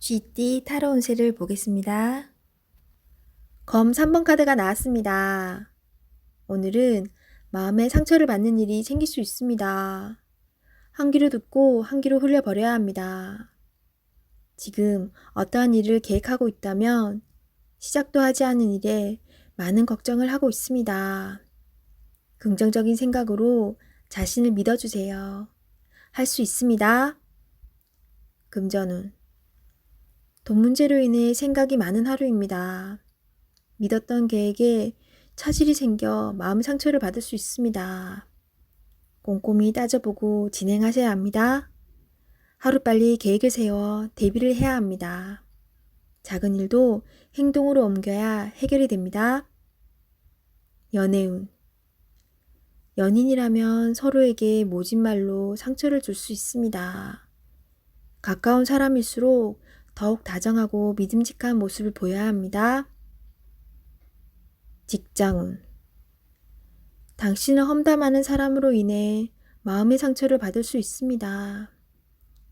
쥐띠 타로 운세를 보겠습니다. 검 3번 카드가 나왔습니다. 오늘은 마음의 상처를 받는 일이 생길 수 있습니다. 한 귀로 듣고 한 귀로 흘려버려야 합니다. 지금 어떠한 일을 계획하고 있다면 시작도 하지 않은 일에 많은 걱정을 하고 있습니다. 긍정적인 생각으로 자신을 믿어주세요. 할 수 있습니다. 금전운. 돈 문제로 인해 생각이 많은 하루입니다. 믿었던 계획에 차질이 생겨 마음 상처를 받을 수 있습니다. 꼼꼼히 따져보고 진행하셔야 합니다. 하루빨리 계획을 세워 대비를 해야 합니다. 작은 일도 행동으로 옮겨야 해결이 됩니다. 연애운. 연인이라면 서로에게 모진 말로 상처를 줄 수 있습니다. 가까운 사람일수록 더욱 다정하고 믿음직한 모습을 보여야 합니다. 직장운. 당신을 험담하는 사람으로 인해 마음의 상처를 받을 수 있습니다.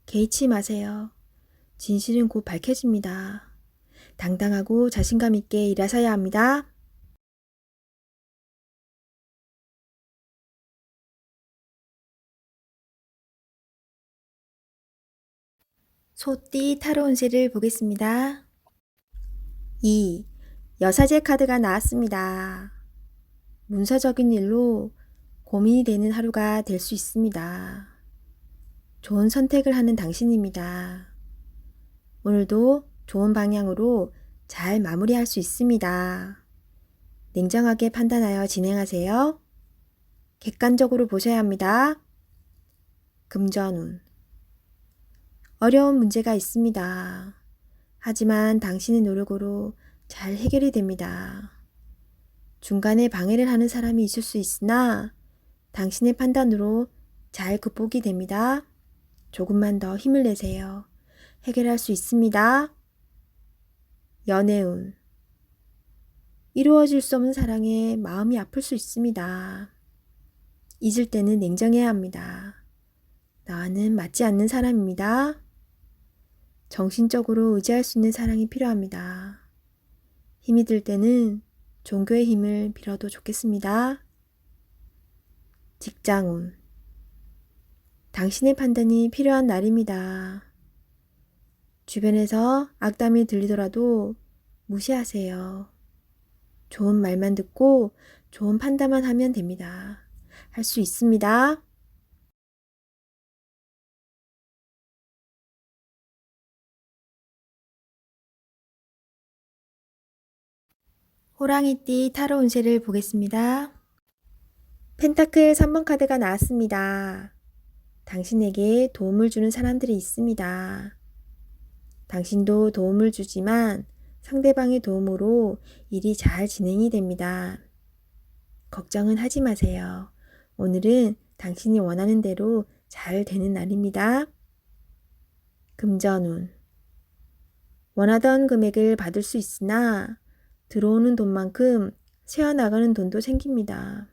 개의치 마세요. 진실은 곧 밝혀집니다. 당당하고 자신감 있게 일하셔야 합니다. 소띠 타로 운세를 보겠습니다. 2. 여사제 카드가 나왔습니다. 문서적인 일로 고민이 되는 하루가 될 수 있습니다. 좋은 선택을 하는 당신입니다. 오늘도 좋은 방향으로 잘 마무리할 수 있습니다. 냉정하게 판단하여 진행하세요. 객관적으로 보셔야 합니다. 금전운. 어려운 문제가 있습니다. 하지만 당신의 노력으로 잘 해결이 됩니다. 중간에 방해를 하는 사람이 있을 수 있으나 당신의 판단으로 잘 극복이 됩니다. 조금만 더 힘을 내세요. 해결할 수 있습니다. 연애운. 이루어질 수 없는 사랑에 마음이 아플 수 있습니다. 잊을 때는 냉정해야 합니다. 나와는 맞지 않는 사람입니다. 정신적으로 의지할 수 있는 사랑이 필요합니다. 힘이 들 때는 종교의 힘을 빌어도 좋겠습니다. 직장운. 당신의 판단이 필요한 날입니다. 주변에서 악담이 들리더라도 무시하세요. 좋은 말만 듣고 좋은 판단만 하면 됩니다. 할 수 있습니다. 호랑이띠 타로 운세를 보겠습니다. 펜타클 3번 카드가 나왔습니다. 당신에게 도움을 주는 사람들이 있습니다. 당신도 도움을 주지만 상대방의 도움으로 일이 잘 진행이 됩니다. 걱정은 하지 마세요. 오늘은 당신이 원하는 대로 잘 되는 날입니다. 금전운. 원하던 금액을 받을 수 있으나 들어오는 돈만큼 새어나가는 돈도 생깁니다.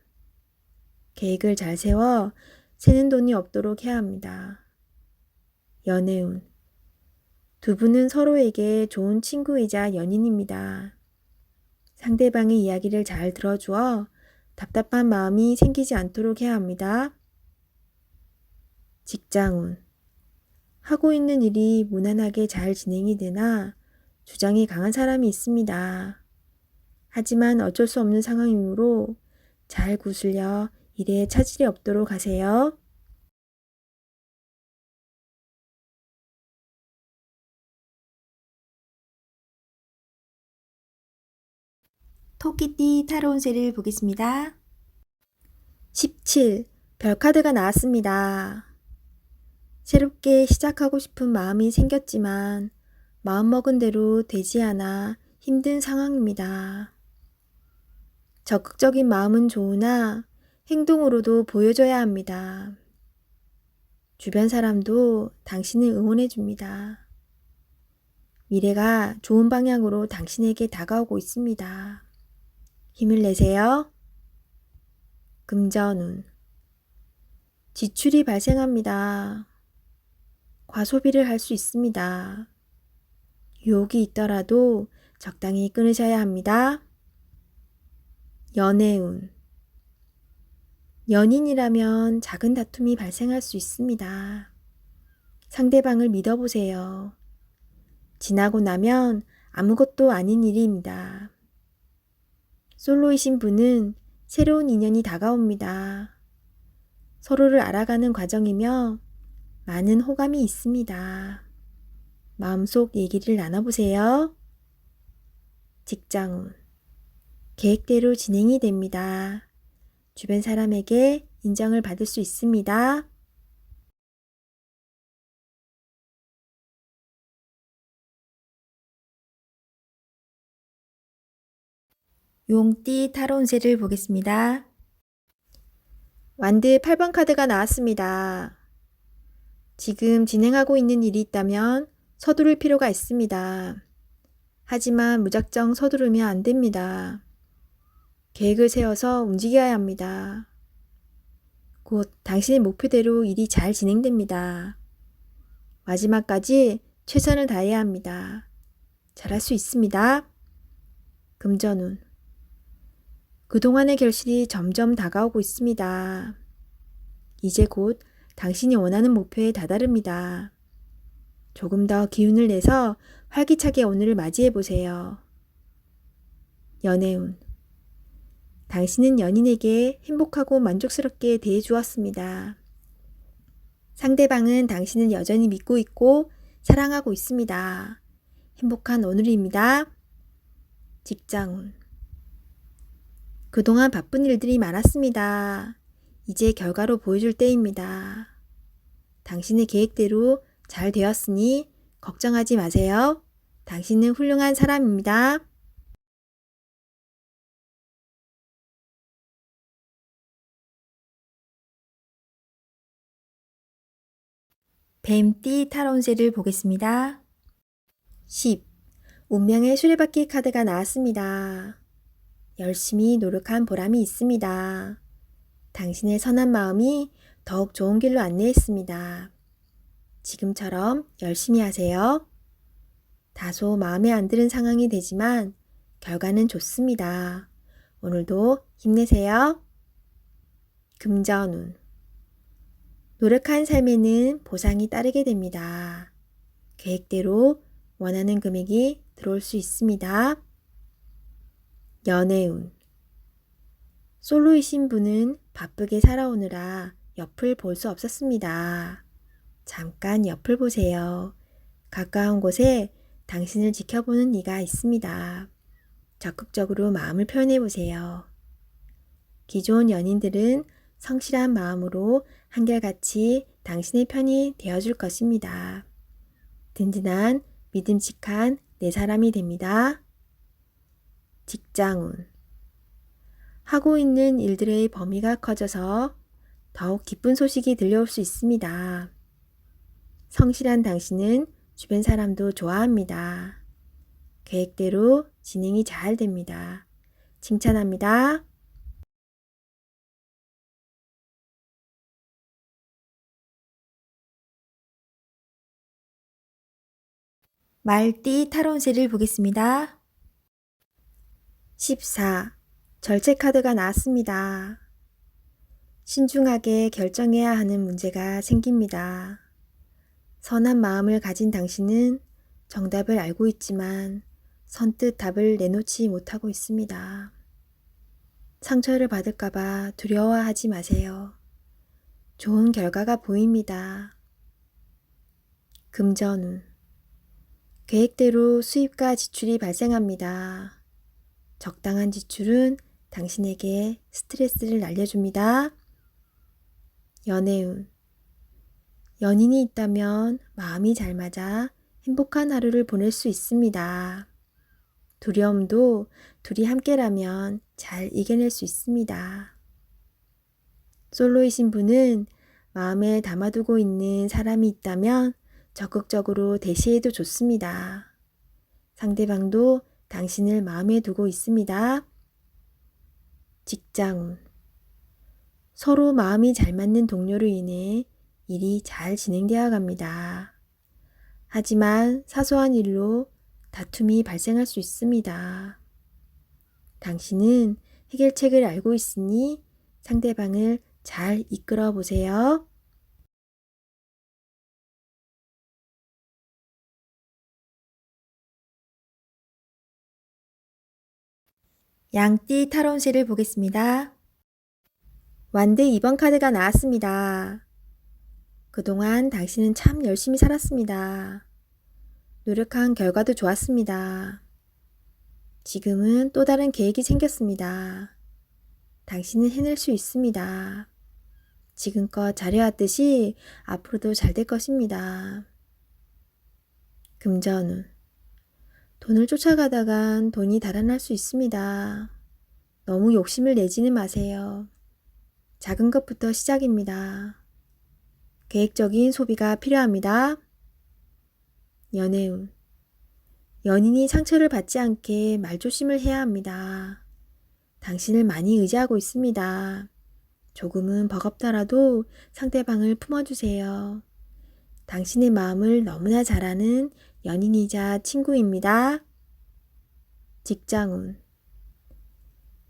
계획을 잘 세워 새는 돈이 없도록 해야 합니다. 연애운. 두 분은 서로에게 좋은 친구이자 연인입니다. 상대방의 이야기를 잘 들어주어 답답한 마음이 생기지 않도록 해야 합니다. 직장운. 하고 있는 일이 무난하게 잘 진행이 되나 주장이 강한 사람이 있습니다. 하지만 어쩔 수 없는 상황이므로 잘 구슬려 일에 차질이 없도록 하세요. 토끼띠 타로 운세를 보겠습니다. 17. 별카드가 나왔습니다. 새롭게 시작하고 싶은 마음이 생겼지만 마음먹은 대로 되지 않아 힘든 상황입니다. 적극적인 마음은 좋으나 행동으로도 보여줘야 합니다. 주변 사람도 당신을 응원해 줍니다. 미래가 좋은 방향으로 당신에게 다가오고 있습니다. 힘을 내세요. 금전운. 지출이 발생합니다. 과소비를 할 수 있습니다. 유혹이 있더라도 적당히 끊으셔야 합니다. 연애운. 연인이라면 작은 다툼이 발생할 수 있습니다. 상대방을 믿어보세요. 지나고 나면 아무것도 아닌 일입니다. 솔로이신 분은 새로운 인연이 다가옵니다. 서로를 알아가는 과정이며 많은 호감이 있습니다. 마음속 얘기를 나눠보세요. 직장운. 계획대로 진행이 됩니다. 주변 사람에게 인정을 받을 수 있습니다. 용띠 타로 운세를 보겠습니다. 완드 8번 카드가 나왔습니다. 지금 진행하고 있는 일이 있다면 서두를 필요가 있습니다. 하지만 무작정 서두르면 안 됩니다. 계획을 세워서 움직여야 합니다. 곧 당신의 목표대로 일이 잘 진행됩니다. 마지막까지 최선을 다해야 합니다. 잘할 수 있습니다. 금전운. 그동안의 결실이 점점 다가오고 있습니다. 이제 곧 당신이 원하는 목표에 다다릅니다. 조금 더 기운을 내서 활기차게 오늘을 맞이해 보세요. 연애운. 당신은 연인에게 행복하고 만족스럽게 대해 주었습니다. 상대방은 당신을 여전히 믿고 있고 사랑하고 있습니다. 행복한 오늘입니다. 직장운. 그동안 바쁜 일들이 많았습니다. 이제 결과로 보여줄 때입니다. 당신의 계획대로 잘 되었으니 걱정하지 마세요. 당신은 훌륭한 사람입니다. 뱀띠 타로 운세를 보겠습니다. 10. 운명의 수레바퀴 카드가 나왔습니다. 열심히 노력한 보람이 있습니다. 당신의 선한 마음이 더욱 좋은 길로 안내했습니다. 지금처럼 열심히 하세요. 다소 마음에 안 드는 상황이 되지만 결과는 좋습니다. 오늘도 힘내세요. 금전운. 노력한 삶에는 보상이 따르게 됩니다. 계획대로 원하는 금액이 들어올 수 있습니다. 연애운. 솔로이신 분은 바쁘게 살아오느라 옆을 볼 수 없었습니다. 잠깐 옆을 보세요. 가까운 곳에 당신을 지켜보는 이가 있습니다. 적극적으로 마음을 표현해 보세요. 기존 연인들은 성실한 마음으로 한결같이 당신의 편이 되어줄 것입니다. 든든한 믿음직한 내 사람이 됩니다. 직장운. 하고 있는 일들의 범위가 커져서 더욱 기쁜 소식이 들려올 수 있습니다. 성실한 당신은 주변 사람도 좋아합니다. 계획대로 진행이 잘 됩니다. 칭찬합니다. 말띠 타로 운세를 보겠습니다. 14. 절제 카드가 나왔습니다. 신중하게 결정해야 하는 문제가 생깁니다. 선한 마음을 가진 당신은 정답을 알고 있지만 선뜻 답을 내놓지 못하고 있습니다. 상처를 받을까봐 두려워하지 마세요. 좋은 결과가 보입니다. 금전운. 계획대로 수입과 지출이 발생합니다. 적당한 지출은 당신에게 스트레스를 날려줍니다. 연애운. 연인이 있다면 마음이 잘 맞아 행복한 하루를 보낼 수 있습니다. 두려움도 둘이 함께라면 잘 이겨낼 수 있습니다. 솔로이신 분은 마음에 담아두고 있는 사람이 있다면 적극적으로 대시해도 좋습니다. 상대방도 당신을 마음에 두고 있습니다. 직장운. 서로 마음이 잘 맞는 동료로 인해 일이 잘 진행되어 갑니다. 하지만 사소한 일로 다툼이 발생할 수 있습니다. 당신은 해결책을 알고 있으니 상대방을 잘 이끌어 보세요. 양띠 타로운세를 보겠습니다. 완드 2번 카드가 나왔습니다. 그동안 당신은 참 열심히 살았습니다. 노력한 결과도 좋았습니다. 지금은 또 다른 계획이 생겼습니다. 당신은 해낼 수 있습니다. 지금껏 잘해왔듯이 앞으로도 잘 될 것입니다. 금전운. 돈을 쫓아가다간 돈이 달아날 수 있습니다. 너무 욕심을 내지는 마세요. 작은 것부터 시작입니다. 계획적인 소비가 필요합니다. 연애운. 연인이 상처를 받지 않게 말조심을 해야 합니다. 당신을 많이 의지하고 있습니다. 조금은 버겁더라도 상대방을 품어주세요. 당신의 마음을 너무나 잘 아는 연인이자 친구입니다. 직장운.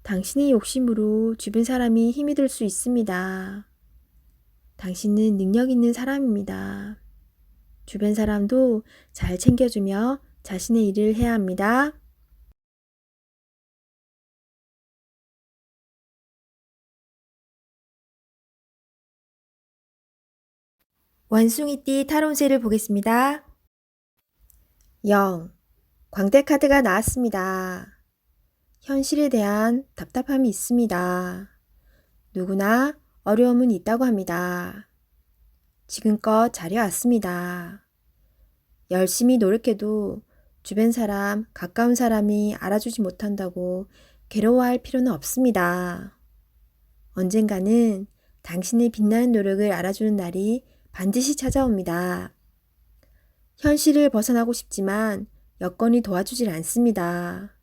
당신의 욕심으로 주변 사람이 힘이 들 수 있습니다. 당신은 능력 있는 사람입니다. 주변 사람도 잘 챙겨주며 자신의 일을 해야 합니다. 원숭이띠 타로운세를 보겠습니다. 0. 광대 카드가 나왔습니다. 현실에 대한 답답함이 있습니다. 누구나 어려움은 있다고 합니다. 지금껏 잘해왔습니다. 열심히 노력해도 주변 사람, 가까운 사람이 알아주지 못한다고 괴로워할 필요는 없습니다. 언젠가는 당신의 빛나는 노력을 알아주는 날이 반드시 찾아옵니다. 현실을 벗어나고 싶지만 여건이 도와주질 않습니다.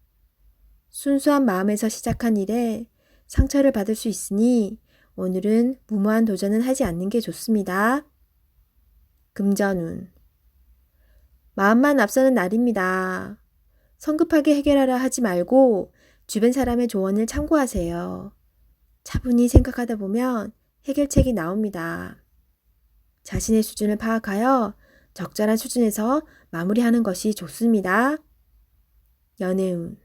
순수한 마음에서 시작한 일에 상처를 받을 수 있으니 오늘은 무모한 도전은 하지 않는 게 좋습니다. 금전운. 마음만 앞서는 날입니다. 성급하게 해결하려 하지 말고 주변 사람의 조언을 참고하세요. 차분히 생각하다 보면 해결책이 나옵니다. 자신의 수준을 파악하여 적절한 수준에서 마무리하는 것이 좋습니다. 연애운.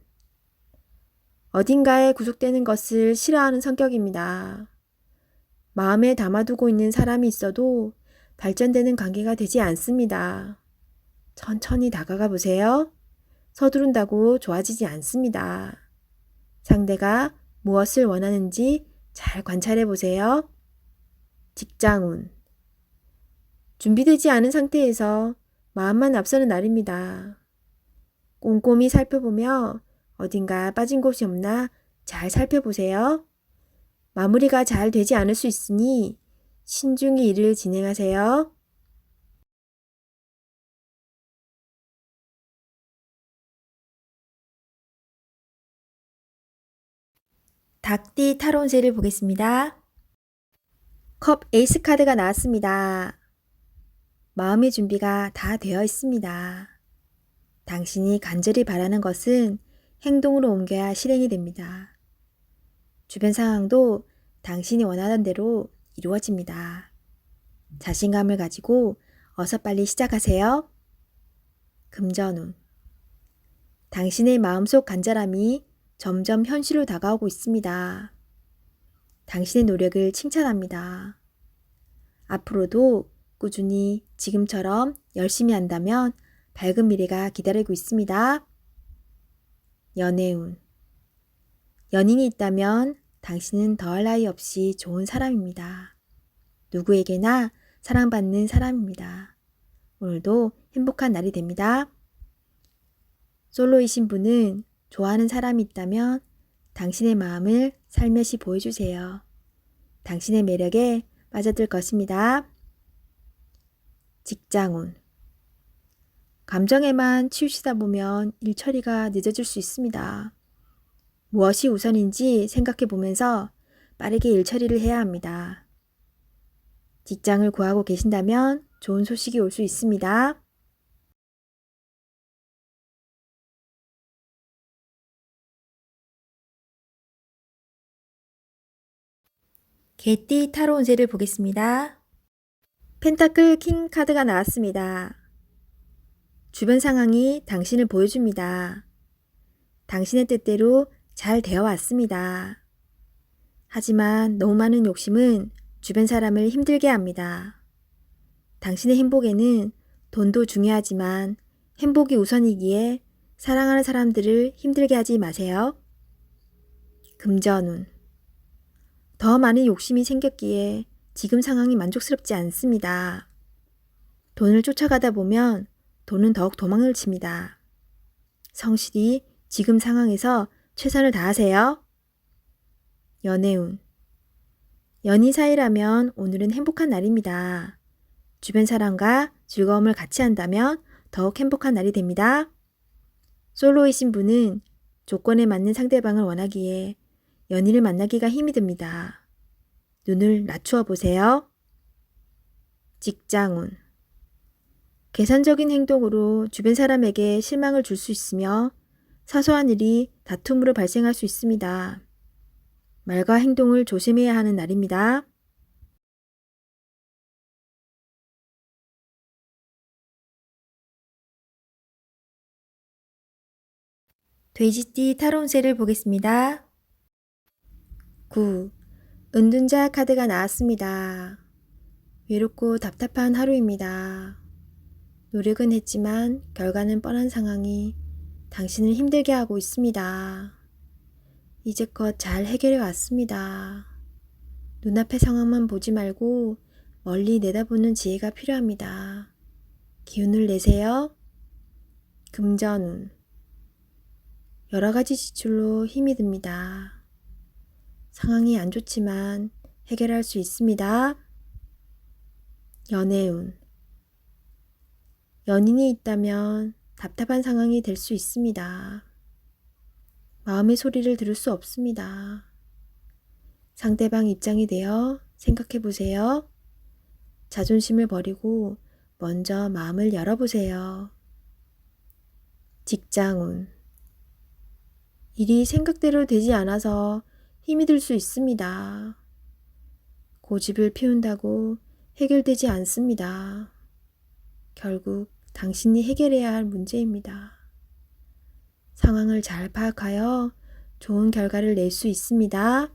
어딘가에 구속되는 것을 싫어하는 성격입니다. 마음에 담아두고 있는 사람이 있어도 발전되는 관계가 되지 않습니다. 천천히 다가가 보세요. 서두른다고 좋아지지 않습니다. 상대가 무엇을 원하는지 잘 관찰해 보세요. 직장운. 준비되지 않은 상태에서 마음만 앞서는 날입니다. 꼼꼼히 살펴보며 어딘가 빠진 곳이 없나 잘 살펴보세요. 마무리가 잘 되지 않을 수 있으니 신중히 일을 진행하세요. 닭띠 타로운세를 보겠습니다. 컵 에이스 카드가 나왔습니다. 마음의 준비가 다 되어 있습니다. 당신이 간절히 바라는 것은 행동으로 옮겨야 실행이 됩니다. 주변 상황도 당신이 원하는 대로 이루어집니다. 자신감을 가지고 어서 빨리 시작하세요. 금전운. 당신의 마음속 간절함이 점점 현실로 다가오고 있습니다. 당신의 노력을 칭찬합니다. 앞으로도 꾸준히 지금처럼 열심히 한다면 밝은 미래가 기다리고 있습니다. 연애운. 연인이 있다면 당신은 더할 나위 없이 좋은 사람입니다. 누구에게나 사랑받는 사람입니다. 오늘도 행복한 날이 됩니다. 솔로이신 분은 좋아하는 사람이 있다면 당신의 마음을 살며시 보여주세요. 당신의 매력에 빠져들 것입니다. 직장운. 감정에만 치우치다 보면 일 처리가 늦어질 수 있습니다. 무엇이 우선인지 생각해 보면서 빠르게 일 처리를 해야 합니다. 직장을 구하고 계신다면 좋은 소식이 올 수 있습니다. 개띠 타로 운세를 보겠습니다. 펜타클 킹 카드가 나왔습니다. 주변 상황이 당신을 보여줍니다. 당신의 뜻대로 잘 되어 왔습니다. 하지만 너무 많은 욕심은 주변 사람을 힘들게 합니다. 당신의 행복에는 돈도 중요하지만 행복이 우선이기에 사랑하는 사람들을 힘들게 하지 마세요. 금전운. 더 많은 욕심이 생겼기에 지금 상황이 만족스럽지 않습니다. 돈을 쫓아가다 보면 돈은 더욱 도망을 칩니다. 성실히 지금 상황에서 최선을 다하세요. 연애운. 연인 사이라면 오늘은 행복한 날입니다. 주변 사람과 즐거움을 같이 한다면 더욱 행복한 날이 됩니다. 솔로이신 분은 조건에 맞는 상대방을 원하기에 연인을 만나기가 힘이 듭니다. 눈을 낮추어 보세요. 직장운. 계산적인 행동으로 주변 사람에게 실망을 줄 수 있으며 사소한 일이 다툼으로 발생할 수 있습니다. 말과 행동을 조심해야 하는 날입니다. 돼지띠 타로 운세를 보겠습니다. 9. 은둔자 카드가 나왔습니다. 외롭고 답답한 하루입니다. 노력은 했지만 결과는 뻔한 상황이 당신을 힘들게 하고 있습니다. 이제껏 잘 해결해 왔습니다. 눈앞의 상황만 보지 말고 멀리 내다보는 지혜가 필요합니다. 기운을 내세요. 금전운. 여러 가지 지출로 힘이 듭니다. 상황이 안 좋지만 해결할 수 있습니다. 연애운. 연인이 있다면 답답한 상황이 될 수 있습니다. 마음의 소리를 들을 수 없습니다. 상대방 입장이 되어 생각해 보세요. 자존심을 버리고 먼저 마음을 열어보세요. 직장운. 일이 생각대로 되지 않아서 힘이 들 수 있습니다. 고집을 피운다고 해결되지 않습니다. 결국 당신이 해결해야 할 문제입니다. 상황을 잘 파악하여 좋은 결과를 낼 수 있습니다.